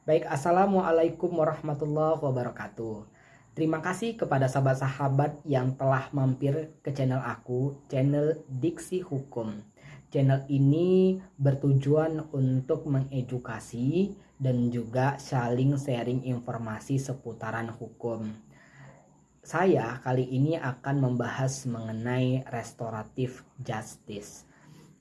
Baik, Assalamualaikum warahmatullahi wabarakatuh. Terima kasih kepada sahabat-sahabat yang telah mampir ke channel aku, channel Diksi Hukum. Channel ini bertujuan untuk mengedukasi dan juga saling sharing informasi seputaran hukum. Saya kali ini akan membahas mengenai restoratif justice.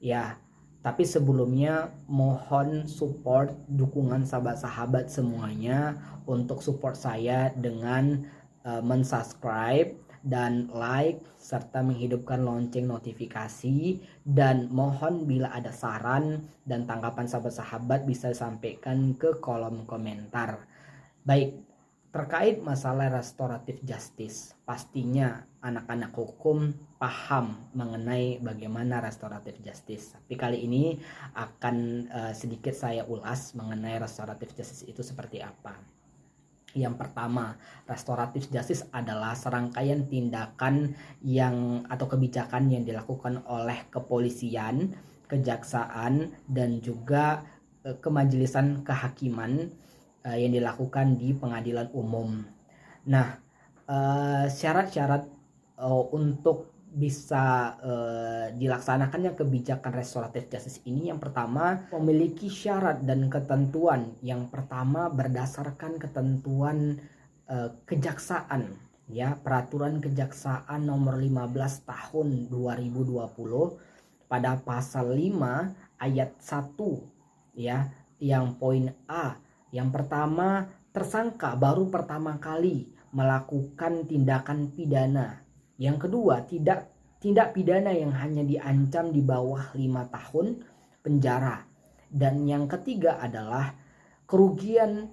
Ya, tapi sebelumnya mohon support dukungan sahabat-sahabat semuanya untuk support saya dengan mensubscribe dan like serta menghidupkan lonceng notifikasi, dan mohon bila ada saran dan tanggapan sahabat-sahabat bisa disampaikan ke kolom komentar. Baik, terkait masalah restoratif justice, pastinya anak-anak hukum paham mengenai bagaimana restoratif justice. Tapi kali ini akan sedikit saya ulas mengenai restoratif justice itu seperti apa. Yang pertama, restoratif justice adalah serangkaian tindakan atau kebijakan yang dilakukan oleh kepolisian, kejaksaan, dan juga kemajelisan kehakiman yang dilakukan di pengadilan umum. Nah, syarat-syarat untuk bisa dilaksanakannya kebijakan restoratif justice ini, yang pertama memiliki syarat dan ketentuan. Yang pertama berdasarkan ketentuan kejaksaan, ya, peraturan kejaksaan nomor 15 tahun 2020 pada pasal 5 ayat 1, ya, yang poin A. Yang pertama, tersangka baru pertama kali melakukan tindakan pidana. Yang kedua, tindak pidana yang hanya diancam di bawah 5 tahun penjara. Dan yang ketiga adalah kerugian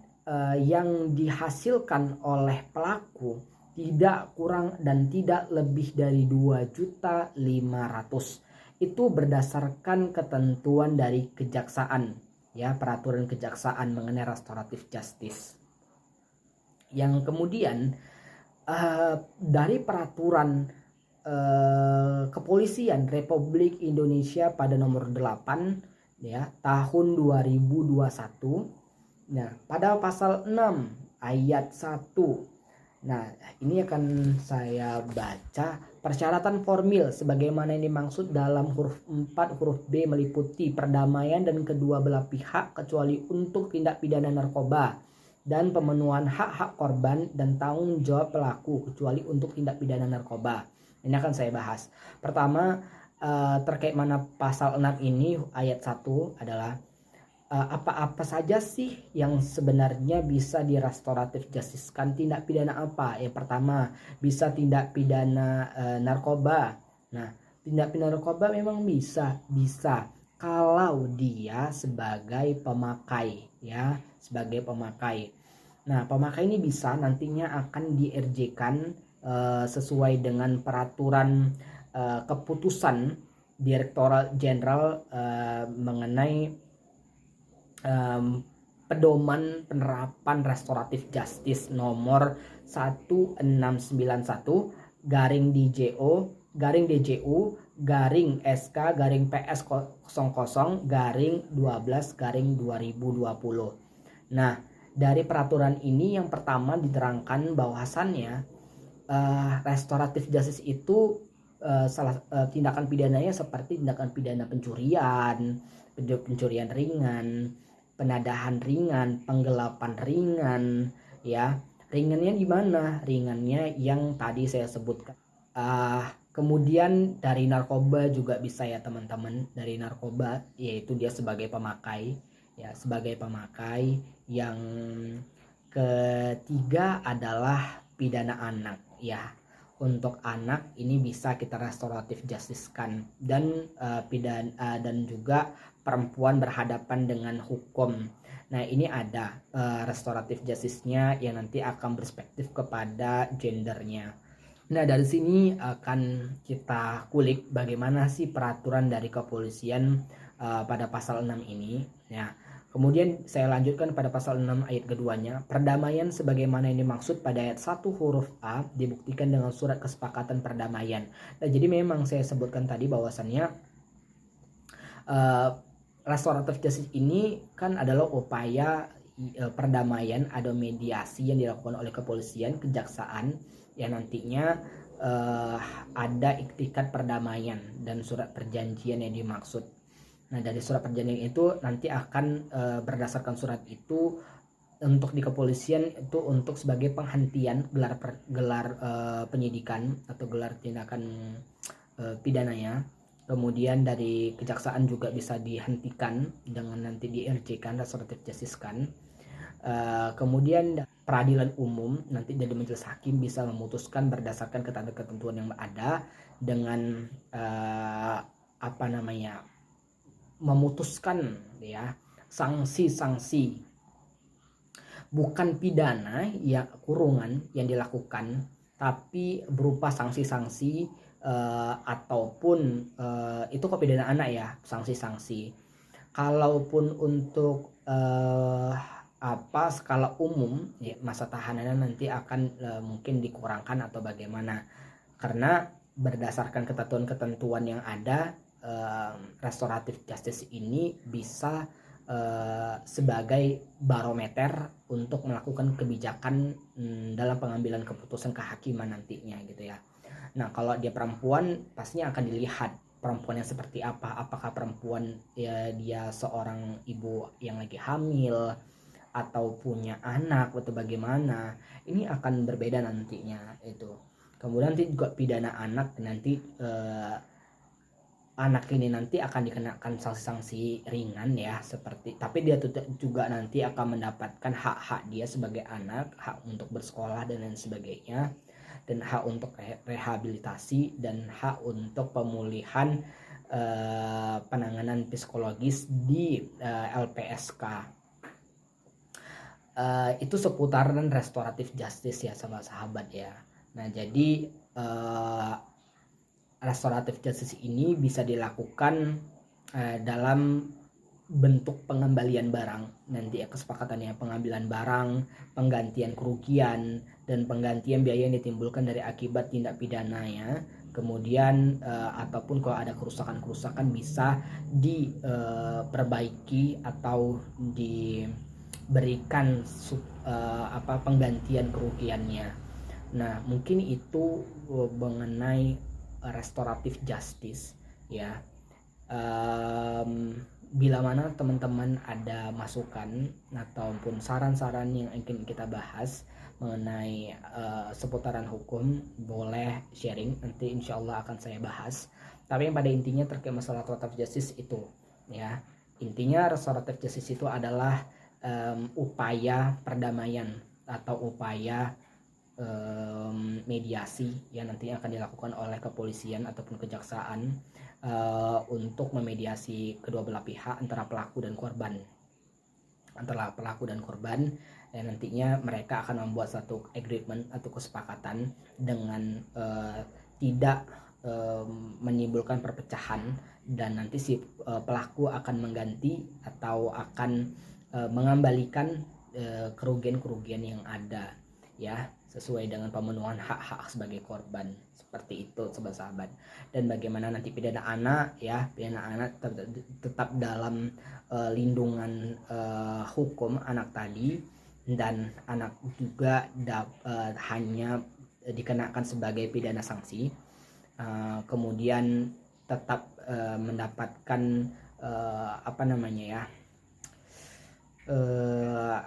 yang dihasilkan oleh pelaku tidak kurang dan tidak lebih dari 2.500.000. Itu berdasarkan ketentuan dari kejaksaan, ya, peraturan kejaksaan mengenai restoratif justice. Yang kemudian dari peraturan kepolisian Republik Indonesia pada nomor 8, ya, tahun 2021. Nah, pada pasal 6 ayat 1. Nah, ini akan saya baca. Persyaratan formil sebagaimana yang dimaksud dalam huruf 4 huruf B meliputi perdamaian dan kedua belah pihak kecuali untuk tindak pidana narkoba, dan pemenuhan hak-hak korban dan tanggung jawab pelaku kecuali untuk tindak pidana narkoba. Ini akan saya bahas. Pertama, terkait mana pasal 6 ini ayat 1 adalah apa-apa saja sih yang sebenarnya bisa di restoratif justice kan, tindak pidana apa? Yang pertama, bisa tindak pidana narkoba. Nah, tindak pidana narkoba memang bisa kalau dia sebagai pemakai, ya, sebagai pemakai. Nah, pemakai ini bisa nantinya akan di-RJ-kan sesuai dengan peraturan keputusan Direktorat Jenderal mengenai pedoman penerapan restoratif justice nomor 1691 garing DJO garing DJU garing SK garing PS 00 garing 12 garing 2020. Nah, dari peraturan ini yang pertama diterangkan bahwasannya restoratif justice itu tindakan pidananya seperti tindakan pidana pencurian ringan, penadahan ringan, penggelapan ringan, ya. Ringannya di mana? Ringannya yang tadi saya sebutkan. Kemudian dari narkoba juga bisa, ya teman-teman. Dari narkoba, yaitu dia sebagai pemakai, ya, sebagai pemakai. Yang ketiga adalah pidana anak, ya. Untuk anak ini bisa kita restoratif justice kan, dan dan juga perempuan berhadapan dengan hukum. Nah, ini ada restoratif justice-nya yang nanti akan berspektif kepada gendernya. Nah, dari sini akan kita kulik bagaimana sih peraturan dari kepolisian pada pasal 6 ini, ya. Kemudian saya lanjutkan pada pasal 6 ayat keduanya. Perdamaian sebagaimana yang dimaksud pada ayat 1 huruf A dibuktikan dengan surat kesepakatan perdamaian. Nah, jadi memang saya sebutkan tadi bahwasannya restoratif justice ini kan adalah upaya perdamaian, ada mediasi yang dilakukan oleh kepolisian, kejaksaan, yang nantinya ada iktikat perdamaian dan surat perjanjian yang dimaksud. Nah, dari surat perjanjian itu nanti akan berdasarkan surat itu untuk di kepolisian itu untuk sebagai penghentian gelar penyidikan atau gelar tindakan pidananya. Kemudian dari kejaksaan juga bisa dihentikan dengan nanti di RJ kan, restoratif justice kan. Kemudian peradilan umum nanti dari majelis hakim bisa memutuskan berdasarkan ketentuan yang ada dengan memutuskan ya sanksi-sanksi bukan pidana ya kurungan yang dilakukan, tapi berupa sanksi-sanksi ataupun itu kok pidana anak ya, sanksi-sanksi. Kalaupun untuk skala umum ya, masa tahanannya nanti akan mungkin dikurangkan atau bagaimana, karena berdasarkan ketentuan-ketentuan yang ada restoratif justice ini bisa sebagai barometer untuk melakukan kebijakan dalam pengambilan keputusan kehakiman nantinya gitu ya. Nah, kalau dia perempuan pastinya akan dilihat perempuan yang seperti apa, apakah perempuan ya dia seorang ibu yang lagi hamil atau punya anak atau bagaimana, ini akan berbeda nantinya itu. Kemudian nanti juga pidana anak, nanti anak ini nanti akan dikenakan sanksi-sanksi ringan ya, seperti, tapi dia juga nanti akan mendapatkan hak-hak dia sebagai anak, hak untuk bersekolah dan lain sebagainya, dan hak untuk rehabilitasi dan hak untuk pemulihan penanganan psikologis di LPSK. Itu seputaran restoratif justice ya sahabat-sahabat ya. Nah, jadi restoratif justice ini bisa dilakukan dalam bentuk pengembalian barang nanti ya, kesepakatannya pengambilan barang, penggantian kerugian, dan penggantian biaya yang ditimbulkan dari akibat tindak pidananya. Kemudian ataupun kalau ada kerusakan-kerusakan bisa diperbaiki atau diberikan penggantian kerugiannya. Nah, mungkin itu mengenai restoratif justice ya. Bila mana teman-teman ada masukan ataupun saran-saran yang ingin kita bahas mengenai seputaran hukum, boleh sharing, nanti insya Allah akan saya bahas. Tapi yang pada intinya terkait masalah restoratif justice itu ya, intinya restoratif justice itu adalah upaya perdamaian atau upaya mediasi yang nantinya akan dilakukan oleh kepolisian ataupun kejaksaan untuk memediasi kedua belah pihak antara pelaku dan korban, dan nantinya mereka akan membuat satu agreement atau kesepakatan dengan tidak menimbulkan perpecahan, dan nanti si pelaku akan mengganti atau akan mengembalikan kerugian-kerugian yang ada ya, sesuai dengan pemenuhan hak-hak sebagai korban. Seperti itu sahabat-sahabat. Dan bagaimana nanti pidana anak ya, pidana anak tetap dalam lindungan hukum anak tadi, dan anak juga hanya dikenakan sebagai pidana sanksi, kemudian tetap mendapatkan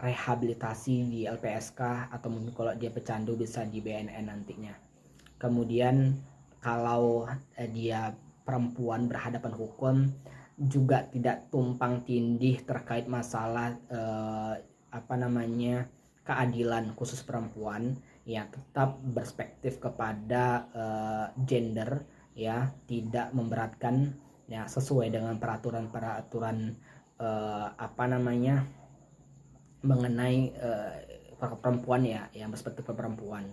rehabilitasi di LPSK, atau mungkin kalau dia pecandu bisa di BNN nantinya. Kemudian kalau dia perempuan berhadapan hukum juga tidak tumpang tindih terkait masalah keadilan khusus perempuan ya, tetap berspektif kepada gender ya, tidak memberatkan ya, sesuai dengan peraturan mengenai perempuan ya, yang berspektif perempuan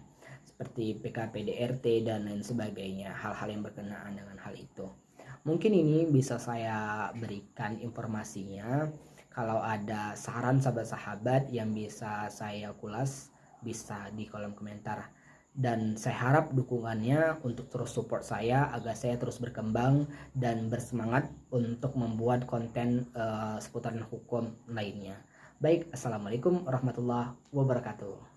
seperti PKPDRT dan lain sebagainya, hal-hal yang berkenaan dengan hal itu. Mungkin ini bisa saya berikan informasinya. Kalau ada saran sahabat-sahabat yang bisa saya kulas, bisa di kolom komentar. Dan saya harap dukungannya untuk terus support saya agar saya terus berkembang dan bersemangat untuk membuat konten seputaran hukum lainnya. Baik, assalamualaikum warahmatullahi wabarakatuh.